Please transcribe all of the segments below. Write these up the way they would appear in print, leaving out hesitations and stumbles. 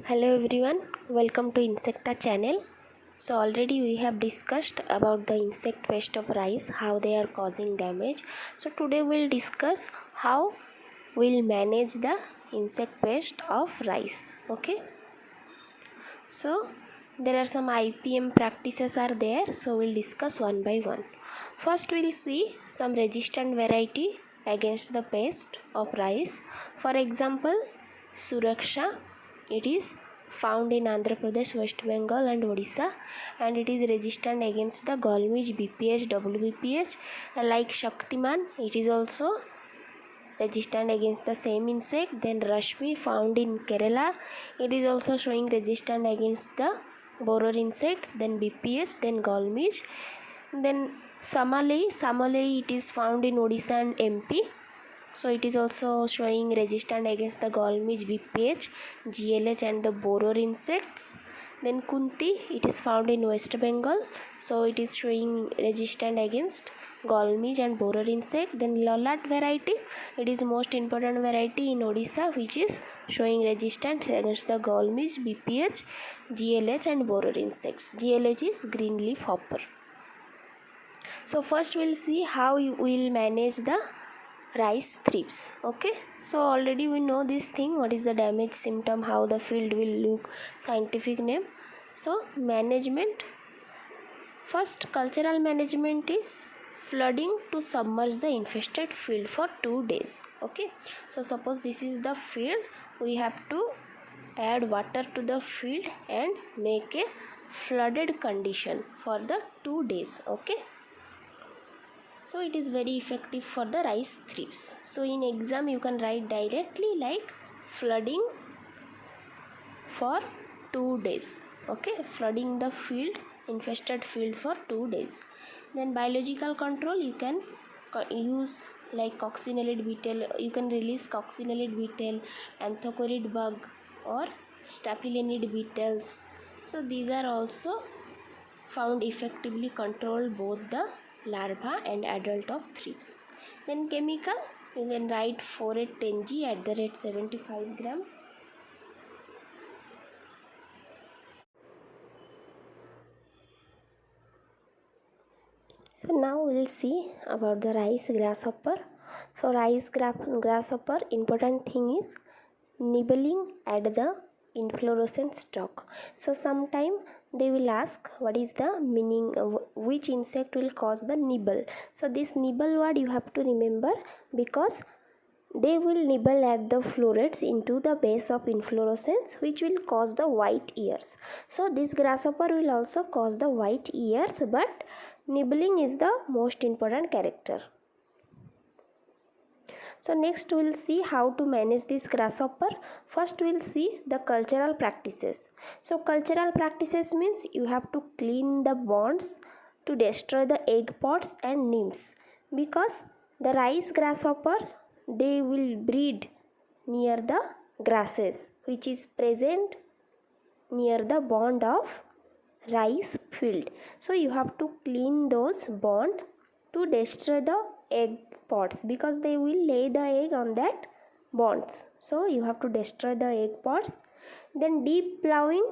Hello everyone, welcome to Insecta channel. So already we have discussed about the insect pest of rice, how they are causing damage. So today we'll discuss how we'll manage the insect pest of rice. Okay. So there are some IPM practices are there. So we'll discuss one by one. First we'll see some resistant variety against the pest of rice. For example, Suraksha. It is found in Andhra Pradesh, West Bengal and Odisha, and it is resistant against the Gulmij, BPH, WBPH. Like Shaktiman, it is also resistant against the same insect. Then Rashmi, found in Kerala, it is also showing resistant against the borer insects. Then BPH, then Gulmij. Then Samalei, it is found in Odisha and MP. So it is also showing resistant against the Gulmij, BPH, GLH and the borer insects. Then Kunti, it is found in West Bengal. So it is showing resistant against Gulmij and borer insect. Then Lalat variety, it is most important variety in Odisha, which is showing resistance against the Gulmij, BPH, GLH and borer insects. GLH is green leaf hopper. So first we'll see how you will manage the rice thrips. Okay, so already we know this thing, what is the damage symptom, how the field will look, scientific name. So management, first cultural management is flooding to submerge the infested field for 2 days. Okay, so suppose this is the field, we have to add water to the field and make a flooded condition for the 2 days. Okay, so it is very effective for the rice thrips. So in exam you can write directly like flooding for 2 days. Okay, flooding the field, infested field for 2 days. Then biological control, you can use like coccinellid beetle, you can release coccinellid beetle, anthocorid bug or staphylinid beetles. So these are also found effectively control both the larva and adult of thrips. Then chemical, you can write 4-10G at the rate 75 gram. So now we'll see about the rice grasshopper. So rice grasshopper, important thing is nibbling at the inflorescence stalk. So sometime they will ask what is the meaning, which insect will cause the nibble. So this nibble word you have to remember, because they will nibble at the florets into the base of inflorescence, which will cause the white ears. So this grasshopper will also cause the white ears, but nibbling is the most important character. So next we will see how to manage this grasshopper. First we will see the cultural practices. So cultural practices means you have to clean the bonds to destroy the egg pods and nymphs, because the rice grasshopper, they will breed near the grasses which is present near the bond of rice field. So you have to clean those bond to destroy the egg pods, because they will lay the egg on that bonds. So you have to destroy the egg pods. Then deep plowing,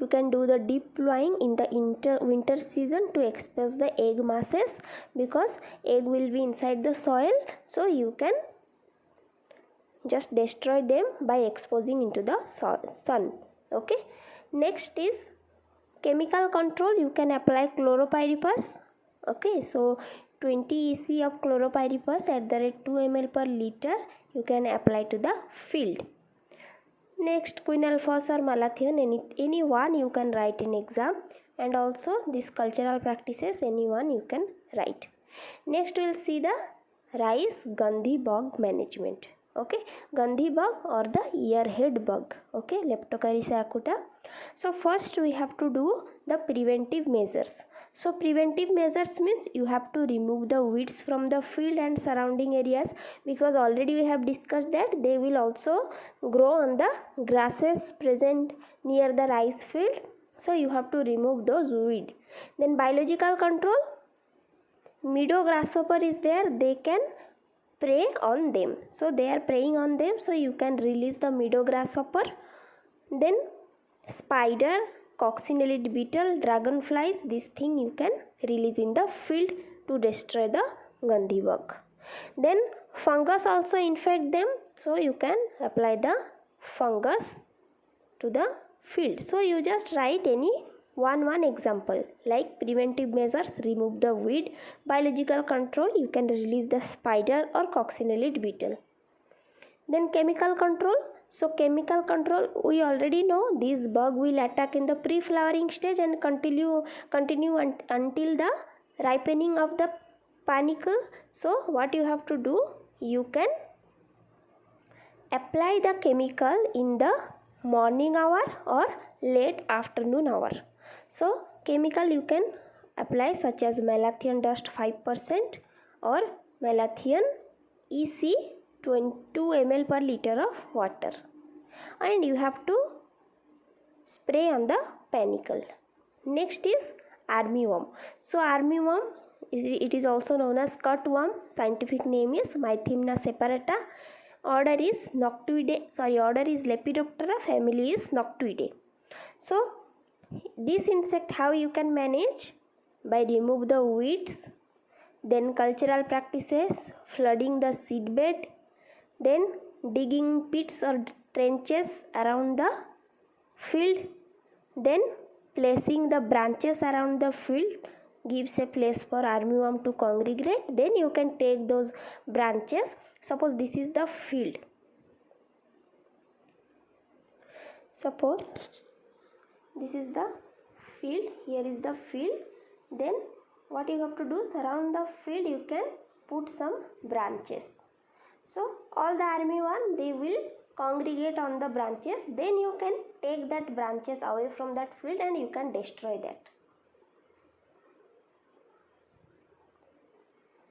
you can do the deep plowing in the winter season to expose the egg masses, because egg will be inside the soil, so you can just destroy them by exposing into the sun. Okay, next is chemical control. You can apply chloropyrifos. Okay, so 20 EC of chloropyrifos at the rate 2 ml per liter you can apply to the field. Next, quinalphos or malathion, any one you can write in exam, and also this cultural practices, any one you can write. Next we will see the rice gandhi bug management. Okay, gandhi bug or the earhead bug. Okay, Leptocarissa acuta. So first we have to do the preventive measures. So preventive measures means you have to remove the weeds from the field and surrounding areas, because already we have discussed that they will also grow on the grasses present near the rice field. So you have to remove those weed. Then biological control, meadow grasshopper is there, they can prey on them. So they are preying on them, so you can release the meadow grasshopper Then spider, coccinellid beetle, dragonflies, this thing you can release in the field to destroy the gandhi bug. Then fungus also infect them, so you can apply the fungus to the field. So you just write any one example, like preventive measures, remove the weed. Biological control, you can release the spider or coccinellid beetle. Then chemical control. So chemical control, we already know this bug will attack in the pre-flowering stage and continue until the ripening of the panicle. So what you have to do, you can apply the chemical in the morning hour or late afternoon hour. So chemical you can apply such as malathion dust 5% or malathion EC 22 ml per liter of water, and you have to spray on the panicle. Next is armyworm. So armyworm, it is also known as cutworm. Scientific name is Mythemna separata. Order is Lepidoptera, family is Noctuidae. So this insect, how you can manage? By remove the weeds, then cultural practices, flooding the seed bed, then digging pits or trenches around the field, then placing the branches around the field gives a place for armyworm to congregate. Then you can take those branches. Suppose this is the field. Suppose this is the field, here is the field. Then what you have to do, surround the field, you can put some branches. So all the armyworm, they will congregate on the branches. Then you can take that branches away from that field and you can destroy that.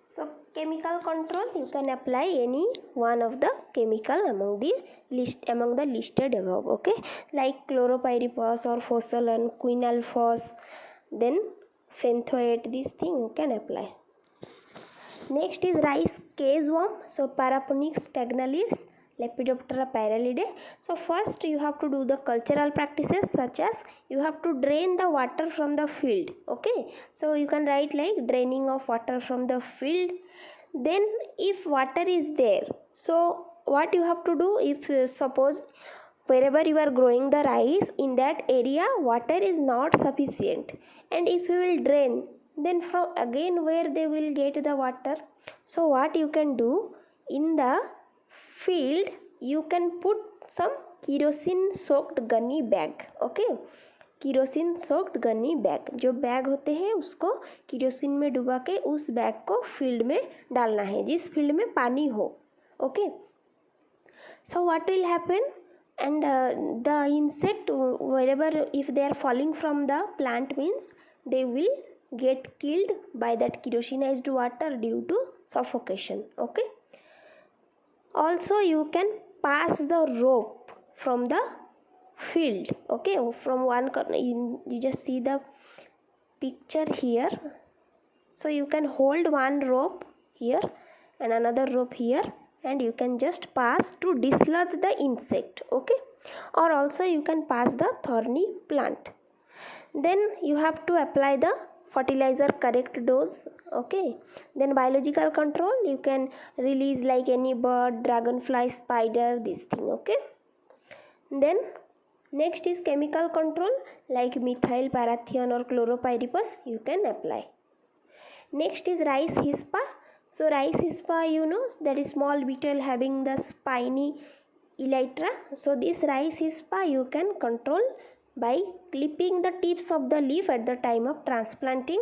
So chemical control, you can apply any one of the chemical among the listed above, okay, like chloropyrifos or phosalon, quinalphos, then phenthate, this thing you can apply. Next is rice caseworm. So Paraponix stagnalis, Lepidoptera pyralidae. So first you have to do the cultural practices, such as you have to drain the water from the field, okay. So you can write like draining of water from the field. Then if water is there, so what you have to do, if suppose wherever you are growing the rice, in that area water is not sufficient, and if you will drain, then from again where they will get the water. So what you can do, in the field you can put some kerosene soaked gunny bag, okay. Kerosene soaked gunny bag, जो bag होते हैं उसको kerosene में डुबा के उस bag को field में डालना है, जिस फील्ड में पानी हो, okay. So what will happen, and the insect wherever if they are falling from the plant means they will get killed by that kerosinized water due to suffocation, okay. Also you can pass the rope from the field, okay, from one corner. You just see the picture here. So you can hold one rope here and another rope here, and you can just pass to dislodge the insect, okay. Or also you can pass the thorny plant. Then you have to apply the fertilizer correct dose, okay. Then biological control, you can release like any bird, dragonfly, spider, this thing, okay. Then next is chemical control, like methyl parathion or chloropyrifos you can apply. Next is rice hispa. So rice hispa, you know, that is small beetle having the spiny elytra. So this rice hispa you can control by clipping the tips of the leaf at the time of transplanting.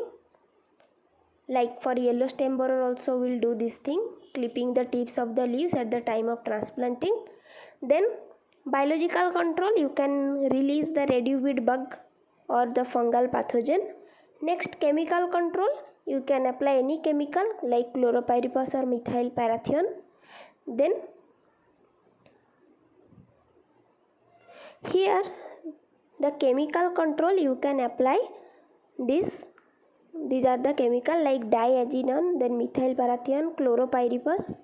Like for yellow stem borer also will do this thing, clipping the tips of the leaves at the time of transplanting. Then biological control, you can release the radioweed bug or the fungal pathogen. Next, chemical control, you can apply any chemical like chloropyrifos or methyl parathion. Then here the chemical control you can apply this. These are the chemical like diazinon, then methyl parathion, chloropyrifos.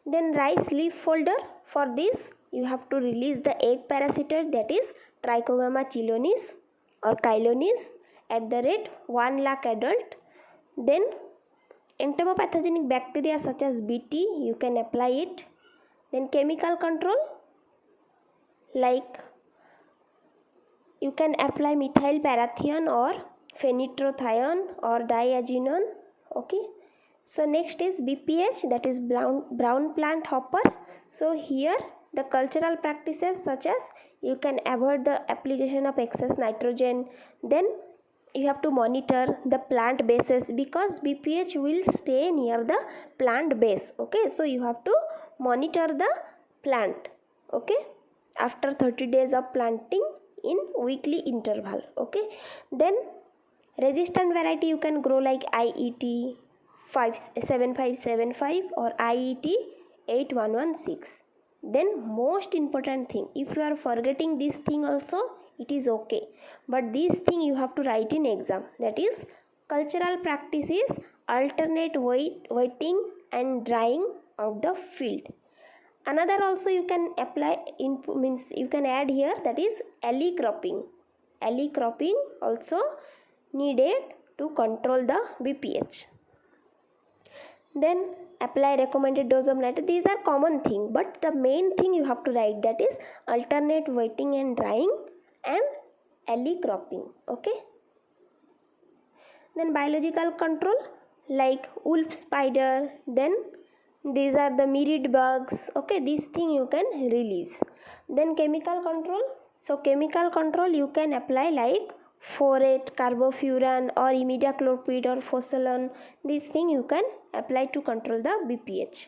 Then rice leaf folder, for this you have to release the egg parasitoid, that is Trichogamma chilonis or chylonis at the rate 1 lakh adult. Then entomopathogenic bacteria such as Bt, you can apply it. Then chemical control, like you can apply methyl parathion or phenitrathione or diazinon. Okay, so next is BPH, that is brown plant hopper. So here the cultural practices such as you can avoid the application of excess nitrogen. Then you have to monitor the plant bases because BPH will stay near the plant base. Okay, so you have to monitor the plant, okay, after 30 days of planting in weekly interval. Okay, then resistant variety you can grow like IET 7575 or IET 8116. Then most important thing, if you are forgetting this thing also, it is okay, but this thing you have to write in exam, that is cultural practices alternate wetting and drying of the field. Another also you can apply in, means you can add here, that is alley cropping. Alley cropping also needed to control the BPH. Then apply recommended dose of nitrogen. These are common thing, but the main thing you have to write, that is alternate wetting and drying and alley cropping. Okay, then biological control like wolf spider, then these are the myriad bugs. Okay, this thing you can release. Then chemical control, so chemical control you can apply like Forate, carbofuran or imidacloprid or Fosolon. This thing you can apply to control the BPH.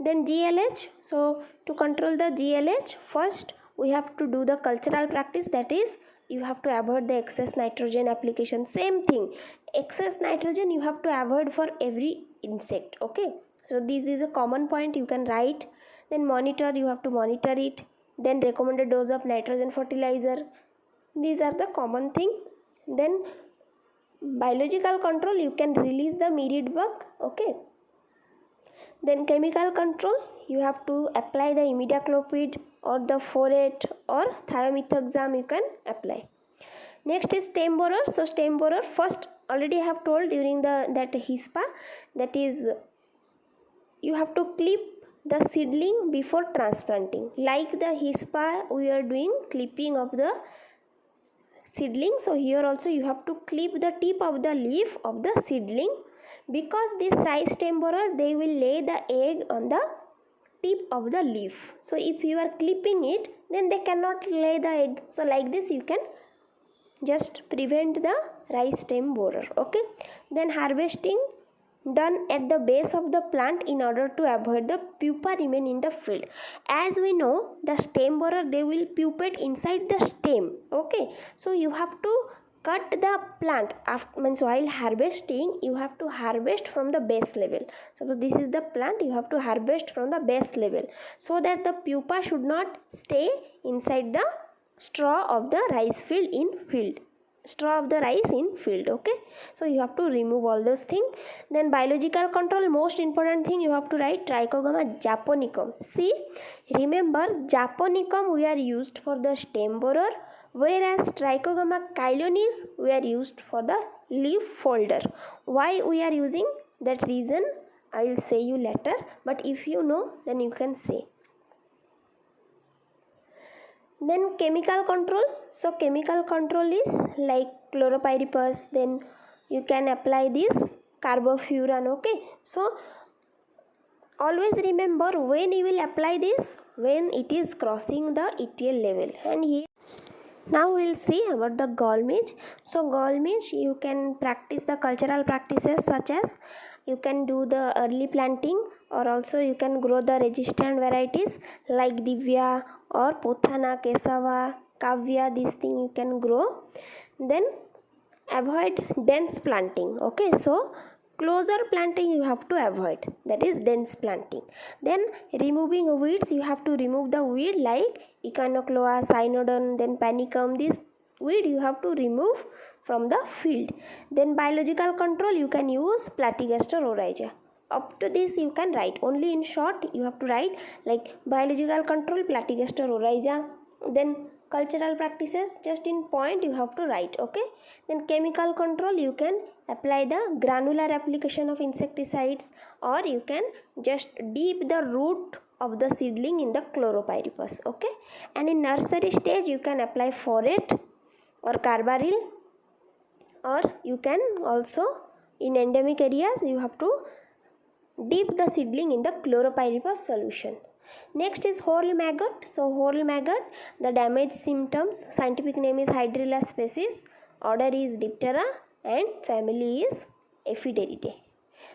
Then GLH, so to control the GLH, first we have to do the cultural practice, that is you have to avoid the excess nitrogen application. Same thing, excess nitrogen you have to avoid for every insect. Okay, so this is a common point you can write. Then monitor, you have to monitor it. Then recommended dose of nitrogen fertilizer, these are the common thing. Then biological control, you can release the myriad bug. Okay, then chemical control, you have to apply the imidacloprid or the Forate or thiamethoxam you can apply. Next is stem borer. So stem borer, first already I have told during that HISPA, that is you have to clip the seedling before transplanting. Like the HISPA we are doing clipping of the seedling, so here also you have to clip the tip of the leaf of the seedling, because this rice stem borer, they will lay the egg on the tip of the leaf. So if you are clipping it, then they cannot lay the egg. So like this you can just prevent the rice stem borer. Okay, then harvesting done at the base of the plant in order to avoid the pupa remain in the field. As we know, the stem borer, they will pupate inside the stem. Okay, so you have to cut the plant after, means while harvesting you have to harvest from the base level. Suppose this is the plant, you have to harvest from the base level so that the pupa should not stay inside the straw of the rice field in field. Okay, so you have to remove all those things. Then biological control, most important thing you have to write Trichogamma japonicum. See, remember japonicum we are used for the stem borer, whereas Trichogamma chylonis we are used for the leaf folder. Why we are using, that reason I will say you later, but if you know then you can say. Then chemical control, so chemical control is like chloropyrifos, then you can apply this carbofuran. Okay, so always remember when you will apply this, when it is crossing the ETL level. And here now we will see about the gall midge. So gall midge, you can practice the cultural practices such as you can do the early planting, or also you can grow the resistant varieties like Divya or Puthana, Kesava, Kavya. This thing you can grow. Then avoid dense planting. Okay, so closer planting you have to avoid, that is dense planting. Then removing weeds, you have to remove the weed like Echinoclea, Cynodon, then Panicum. This weed you have to remove from the field. Then biological control, you can use Platygastor oryza. up to this you can write. Only in short you have to write like biological control, Platygastor oryza, then cultural practices, just in point you have to write. Okay, then chemical control, you can apply the granular application of insecticides, or you can just dip the root of the seedling in the chloropyrifos. Okay, and in nursery stage you can apply Forate or Carbaryl, or you can also in endemic areas you have to dip the seedling in the chloropyrifos solution. Next is whorl maggot. So whorl maggot, the damage symptoms, scientific name is Hydrilla species, order is Diptera, and family is Ephideridae.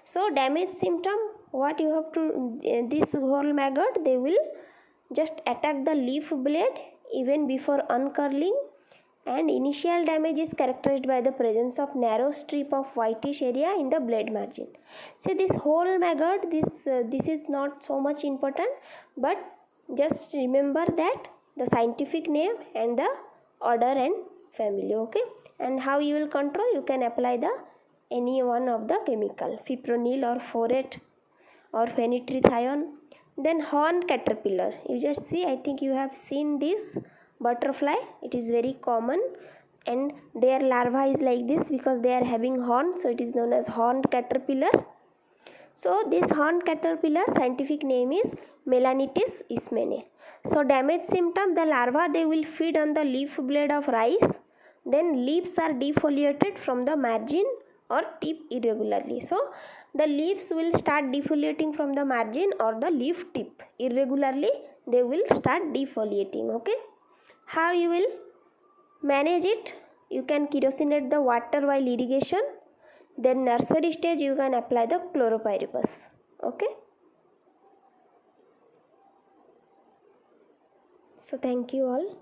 So damage symptom, what you have to, this whorl maggot, they will just attack the leaf blade even before uncurling, and initial damage is characterized by the presence of narrow strip of whitish area in the blade margin. See this whorl maggot, this is not so much important, but just remember that the scientific name and the order and family. Okay, and how you will control, you can apply the any one of the chemical, fipronil or Forate or phenitrithione. Then horn caterpillar, you just see, I think you have seen this butterfly, it is very common, and their larva is like this because they are having horn, so it is known as horned caterpillar. So this horned caterpillar, scientific name is Melanitis ismene. So damage symptom, the larva, they will feed on the leaf blade of rice, then leaves are defoliated from the margin or tip irregularly. So the leaves will start defoliating from the margin or the leaf tip irregularly, they will start defoliating. Okay, how you will manage it, you can kerosinate the water while irrigation, then nursery stage you can apply the chloropyrifos. Okay, so thank you all.